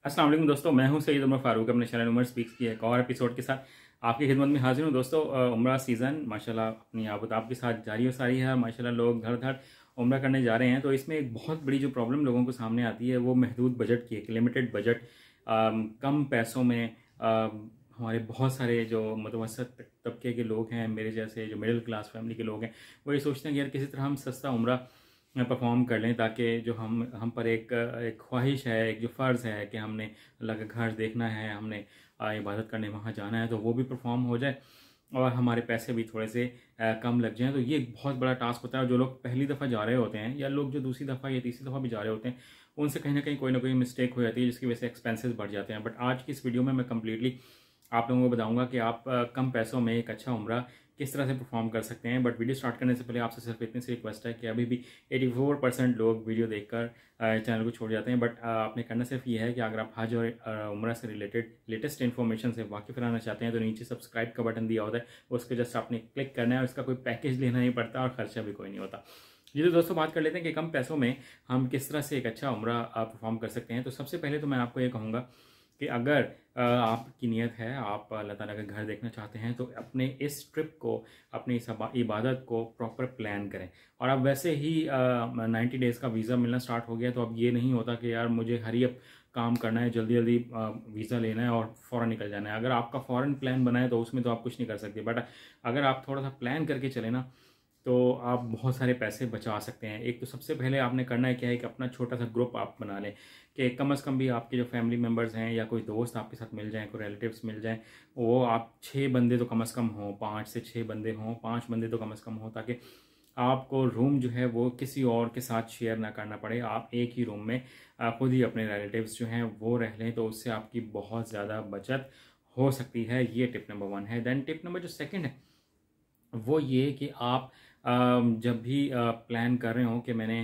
अस्सलाम वालेकुम दोस्तों, मैं हूं सईद उमर फारूक अपने चैनल उमर स्पीक्स की एक और एपिसोड के साथ आपकी खिदमत में हाजिर हूं। दोस्तों, उम्रा सीज़न माशाल्लाह अपनी आबोताब के साथ जारी और सारी है। माशाल्लाह लोग धड़ धड़ उम्रा करने जा रहे हैं। तो इसमें एक बहुत बड़ी जो प्रॉब्लम लोगों को सामने आती है वो महदूद बजट की, एक लिमिटेड बजट, कम पैसों में। हमारे बहुत सारे जो मुतवसत तबके के लोग हैं, मेरे जैसे जो मिडिल क्लास फैमिली के लोग हैं, वो ये सोचते हैं कि यार किसी तरह हम सस्ता उम्रा परफॉर्म कर लें, ताकि जो हम पर एक ख्वाहिश है, एक जो फ़र्ज़ है कि हमने अल्लाह का घर देखना है, हमने इबादत करने वहाँ जाना है, तो वो भी परफॉर्म हो जाए और हमारे पैसे भी थोड़े से कम लग जाएं। तो ये एक बहुत बड़ा टास्क होता है। और जो लोग पहली दफ़ा जा रहे होते हैं या लोग जो दूसरी दफ़ा या तीसरी दफ़ा भी जा रहे होते हैं, उनसे कहीं ना कोई मिस्टेक हो जाती है, जिसकी वजह से एक्सपेंसेस बढ़ जाते हैं। बट आज की इस वीडियो में मैं कम्प्लीटली आप लोगों को बताऊंगा कि आप कम पैसों में एक अच्छा उम्रा किस तरह से परफॉर्म कर सकते हैं। बट वीडियो स्टार्ट करने से पहले आपसे सिर्फ इतनी सी रिक्वेस्ट है कि अभी भी 84% लोग वीडियो देखकर चैनल को छोड़ जाते हैं। बट आपने करना सिर्फ ये है कि अगर आप हज और उम्रा से रिलेटेड लेटेस्ट इन्फॉर्मेशन से वाकिफ रहना चाहते हैं तो नीचे सब्सक्राइब का बटन दिया होता है, उसके जस्ट आपने क्लिक करना है और इसका कोई पैकेज लेना नहीं पड़ता और खर्चा भी कोई नहीं होता। जी तो दोस्तों, बात कर लेते हैं कि कम पैसों में हम किस तरह से एक अच्छा उम्रा परफॉर्म कर सकते हैं। तो सबसे पहले तो मैं आपको ये कहूँगा कि अगर आपकी नीयत है, आप अल्लाह ताला का घर देखना चाहते हैं, तो अपने इस ट्रिप को, अपनी इस इबादत को प्रॉपर प्लान करें। और अब वैसे ही 90 डेज़ का वीज़ा मिलना स्टार्ट हो गया, तो अब ये नहीं होता कि यार मुझे हरी अप काम करना है, जल्दी जल्दी वीज़ा लेना है और फ़ौरन निकल जाना है। अगर आपका फ़ौरन प्लान बना है तो उसमें तो आप कुछ नहीं कर सकते। बट अगर आप थोड़ा सा प्लान करके चले ना, तो आप बहुत सारे पैसे बचा सकते हैं। एक तो सबसे पहले आपने करना है क्या है कि अपना छोटा सा ग्रुप आप बना लें, कि कम से कम भी आपके जो फैमिली मेम्बर्स हैं या कोई दोस्त आपके साथ मिल जाएं, कोई रिलेटिव्स मिल जाएं, वो आप 6 बंदे तो कम से कम हों, 5 से 6 बंदे हों, 5 बंदे तो कम से कम हों, ताकि आपको रूम जो है वो किसी और के साथ शेयर ना करना पड़े। आप एक ही रूम में खुद ही अपने रिलेटिव्स जो हैं वो रह लें, तो उससे आपकी बहुत ज़्यादा बचत हो सकती है। ये टिप नंबर 1 है। देन टिप नंबर जो सेकंड है वो ये कि आप जब भी प्लान कर रहे हो कि मैंने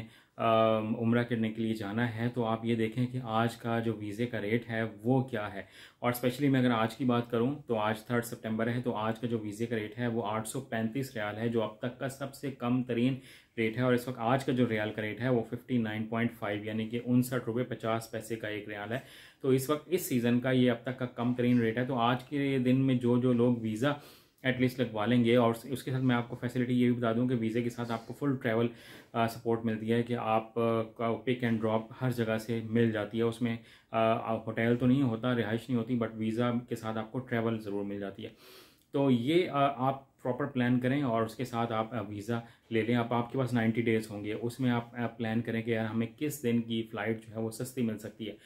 उम्रा करने के लिए जाना है, तो आप ये देखें कि आज का जो वीज़े का रेट है वो क्या है। और स्पेशली मैं अगर आज की बात करूं तो आज 3 सितंबर है, तो आज का जो वीज़े का रेट है वो 835 रियाल है, जो अब तक का सबसे कम तरीन रेट है। और इस वक्त आज का जो रियाल का रेट है वो 59.5 यानी कि 59 रुपये 50 पैसे का एक रियाल है। तो इस वक्त इस सीज़न का ये अब तक का कम तरीन रेट है। तो आज के दिन में जो जो लोग वीज़ा एटलीस्ट लगवा लेंगे, और उसके साथ मैं आपको फैसिलिटी ये भी बता दूं कि वीज़े के साथ आपको फुल ट्रैवल सपोर्ट मिलती है, कि आप का पिक एंड ड्रॉप हर जगह से मिल जाती है। उसमें होटल तो नहीं होता, रिहाइश नहीं होती, बट वीज़ा के साथ आपको ट्रैवल ज़रूर मिल जाती है। तो ये आप प्रॉपर प्लान करें और उसके साथ आप वीज़ा ले लें। अब आपके पास 90 डेज़ होंगे, उसमें आप प्लान करें कि यार हमें किस दिन की फ़्लाइट जो है वो सस्ती मिल सकती है।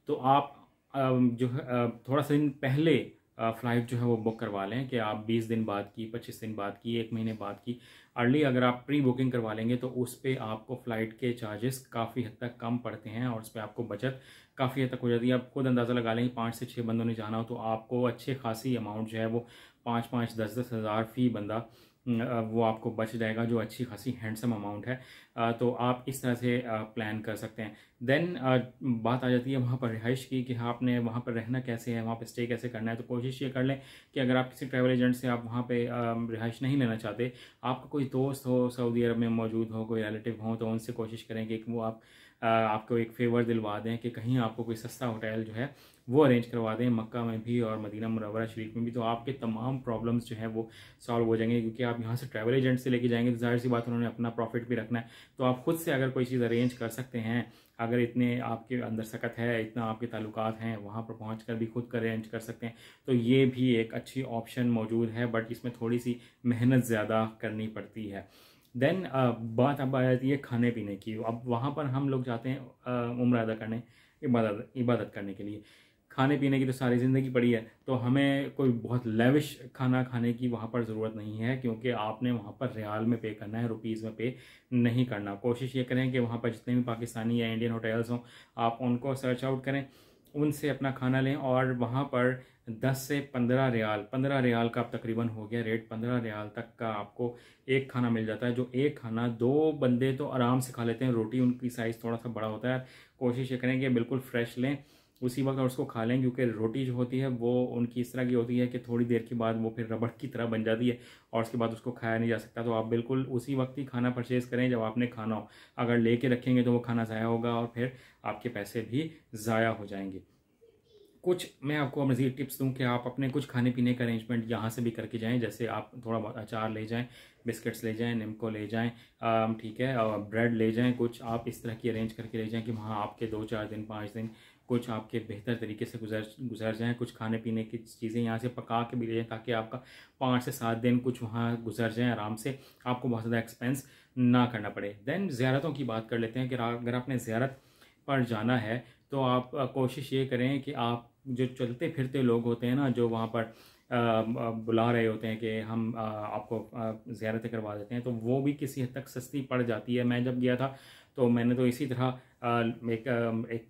तो आप जो है थोड़ा सा दिन पहले फ़्लाइट जो है वो बुक करवा लें, कि आप 20 दिन बाद की, 25 दिन बाद की, 1 महीने बाद की अर्ली अगर आप प्री बुकिंग करवा लेंगे तो उस पर आपको फ़्लाइट के चार्जेस काफ़ी हद तक कम पड़ते हैं और उस पर आपको बचत काफ़ी हद तक हो जाती है। आप खुद अंदाज़ा लगा लें, 5 से 6 बंदों ने जाना हो तो आपको अच्छे खासी अमाउंट जो है वो 5-5, 10-10 हज़ार फ़ी बंदा वो आपको बच जाएगा, जो अच्छी खासी हैंडसम अमाउंट है। तो आप इस तरह से प्लान कर सकते हैं। देन बात आ जाती है वहाँ पर रिहाइश की, कि आपने वहाँ पर रहना कैसे है, वहाँ पर स्टे कैसे करना है। तो कोशिश ये कर लें कि अगर आप किसी ट्रैवल एजेंट से आप वहाँ पे रिहाइश नहीं लेना चाहते, आपका कोई दोस्त हो सऊदी अरब में मौजूद हो, कोई रिलेटिव हो, तो उनसे कोशिश करें कि वो आपको एक फेवर दिलवा दें कि कहीं आपको कोई सस्ता होटल जो है वो अरेंज करवा दें, मक्का में भी और मदीना मुनव्वरा शरीफ में भी। तो आपके तमाम प्रॉब्लम्स जो हैं वो सॉल्व हो जाएंगे, क्योंकि आप यहाँ से ट्रैवल एजेंट से लेके जाएंगे तो जाहिर सी बात उन्होंने अपना प्रॉफिट भी रखना है। तो आप खुद से अगर कोई चीज़ अरेंज कर सकते हैं, अगर इतने आपके अंदर सकत है, इतना आपके ताल्लुकात हैं, वहाँ पर पहुँच कर भी खुद कर अरेंज कर सकते हैं, तो ये भी एक अच्छी ऑप्शन मौजूद है। बट इसमें थोड़ी सी मेहनत ज़्यादा करनी पड़ती है। देन बात अब आ जाती है खाने पीने की। अब वहाँ पर हम लोग जाते हैं उम्रा अदा करने, इबादत करने के लिए। खाने पीने की तो सारी ज़िंदगी पड़ी है, तो हमें कोई बहुत लेविश खाना खाने की वहाँ पर ज़रूरत नहीं है, क्योंकि आपने वहाँ पर रियाल में पे करना है, रुपीज़ में पे नहीं करना। कोशिश ये करें कि वहाँ पर जितने भी पाकिस्तानी या इंडियन होटल्स हों, आप उनको सर्च आउट करें, उनसे अपना खाना लें। और वहाँ पर 10 से 15 रियाल, 15 रियाल का अब तकरीबन हो गया रेट, 15 रियाल तक का आपको एक खाना मिल जाता है, जो एक खाना 2 बंदे तो आराम से खा लेते हैं। रोटी उनकी साइज़ थोड़ा सा बड़ा होता है। कोशिश ये करें कि बिल्कुल फ्रेश लें उसी वक्त और उसको खा लें, क्योंकि रोटी जो होती है वो उनकी इस तरह की होती है कि थोड़ी देर के बाद वो फिर रबड़ की तरह बन जाती है और उसके बाद उसको खाया नहीं जा सकता। तो आप बिल्कुल उसी वक्त ही खाना परचेज़ करें जब आपने खाना हो। अगर लेके रखेंगे तो वो खाना ज़ाया होगा और फिर आपके पैसे भी ज़ाया हो जाएंगे। कुछ मैं आपको मज़ीद टिप्स दूं कि आप अपने कुछ खाने पीने का अरेंजमेंट यहाँ से भी करके जाएं। जैसे आप थोड़ा बहुत अचार ले जाएं, बिस्किट्स ले जाएं, निम्को ले जाएं, ठीक है, और ब्रेड ले जाएं, कुछ आप इस तरह की अरेंज करके ले जाएं कि वहाँ आपके 2-4 दिन 5 दिन कुछ आपके बेहतर तरीके से गुजर जाएँ। कुछ खाने पीने की चीज़ें यहाँ से पका के भी ले जाएँ ताकि आपका 5 से 7 दिन कुछ वहाँ गुजर जाएँ आराम से, आपको बहुत ज़्यादा एक्सपेंस ना करना पड़े। देन ज़ियारतों की बात कर लेते हैं कि अगर आपने ज़ियारत पर जाना है तो आप कोशिश ये करें कि आप जो चलते फिरते लोग होते हैं ना, जो वहाँ पर बुला रहे होते हैं कि हम आपको ज़ियारतें करवा देते हैं, तो वो भी किसी हद तक सस्ती पड़ जाती है। मैं जब गया था तो मैंने तो इसी तरह एक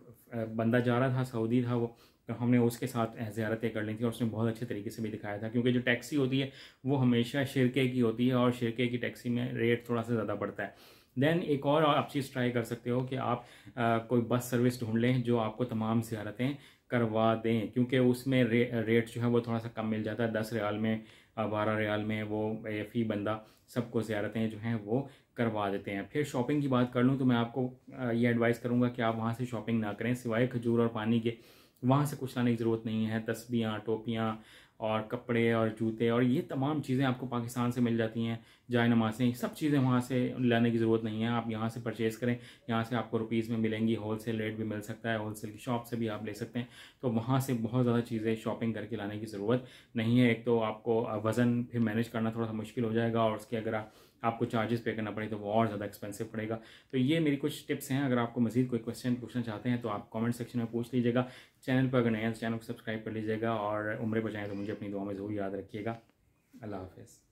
बंदा जा रहा था, सऊदी था वो, तो हमने उसके साथ ज़ियारतें कर ली थी और उसने बहुत अच्छे तरीके से भी दिखाया था। क्योंकि जो टैक्सी होती है वो हमेशा शिरके की होती है और शिरके की टैक्सी में रेट थोड़ा सा ज़्यादा पड़ता है। देन एक और आप चीज़ ट्राई कर सकते हो कि आप कोई बस सर्विस ढूंढ लें जो आपको तमाम ज़ियारतें करवा दें, क्योंकि उसमें रेट जो है वो थोड़ा सा कम मिल जाता है। 10 रियाल में 12 रियाल में वो फ़ी बंदा सबको ज़ियारतें जो हैं वो करवा देते हैं। फिर शॉपिंग की बात कर लूँ तो मैं आपको ये एडवाइस करूँगा कि आप वहाँ से शॉपिंग ना करें सिवाय खजूर और पानी के। वहाँ से कुछ लाने की ज़रूरत नहीं है। तस्बीहां, टोपियाँ और कपड़े और जूते और ये तमाम चीज़ें आपको पाकिस्तान से मिल जाती हैं। जाय नमाज़ें, सब चीज़ें वहाँ से लाने की ज़रूरत नहीं है। आप यहाँ से परचेज़ करें, यहाँ से आपको रुपीज़ में मिलेंगी, होलसेल रेट भी मिल सकता है, होलसेल की शॉप से भी आप ले सकते हैं। तो वहाँ से बहुत ज़्यादा चीज़ें शॉपिंग करके लाने की ज़रूरत नहीं है। एक तो आपको वज़न फिर मैनेज करना थोड़ा सा मुश्किल हो जाएगा और उसके अगर आपको चार्जेस पे करना पड़े तो वो और ज़्यादा एक्सपेंसिव पड़ेगा। तो ये मेरी कुछ टिप्स हैं। अगर आपको मज़ीद कोई क्वेश्चन पूछना चाहते हैं तो आप कमेंट सेक्शन में पूछ लीजिएगा। चैनल पर अगर नए हैं तो चैनल को सब्सक्राइब कर लीजिएगा और उम्र पर जाएँ तो मुझे अपनी दुआ में ज़रूर याद रखिएगा। अल्लाह हाफ़िज़।